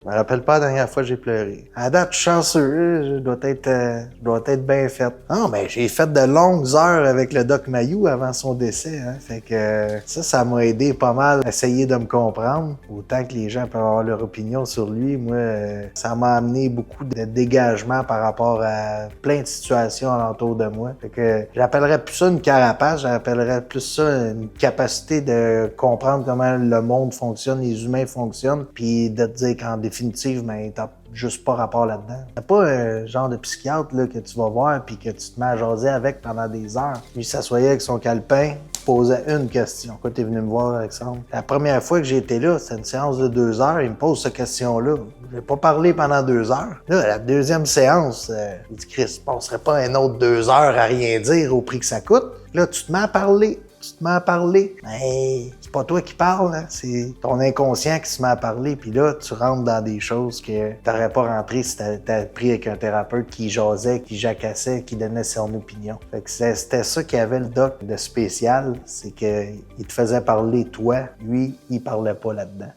Je me rappelle pas la dernière fois que j'ai pleuré. À date, je suis chanceux, je dois être bien fait. Non, mais j'ai fait de longues heures avec le Doc Mayou avant son décès. Hein. Fait que ça m'a aidé pas mal à essayer de me comprendre. Autant que les gens peuvent avoir leur opinion sur lui, moi, ça m'a amené beaucoup de dégagement par rapport à plein de situations alentour de moi. Fait que j'appellerais plus ça une carapace, j'appellerais plus ça une capacité de comprendre comment le monde fonctionne, les humains fonctionnent, puis de te dire qu'en définitive, ben, t'as juste pas rapport là-dedans. C'est pas un genre de psychiatre là, que tu vas voir puis que tu te mets à jaser avec pendant des heures. Lui s'assoyait avec son calepin, posait une question. Pourquoi t'es venu me voir, Alexandre? La première fois que j'ai été là, c'était une séance de 2 heures, il me pose cette question-là. Je n'ai pas parlé pendant 2 heures. Là, la deuxième séance, il dit, Chris, on passerait pas un autre 2 heures à rien dire au prix que ça coûte. Là, tu te mets à parler. Mais c'est pas toi qui parles, hein? C'est ton inconscient qui se met à parler, puis là, tu rentres dans des choses que t'aurais pas rentré si t'avais pris avec un thérapeute qui jasait, qui jacassait, qui donnait son opinion. Fait que c'était ça qu'il y avait le doc de spécial, c'est qu'il te faisait parler toi, lui, il parlait pas là-dedans.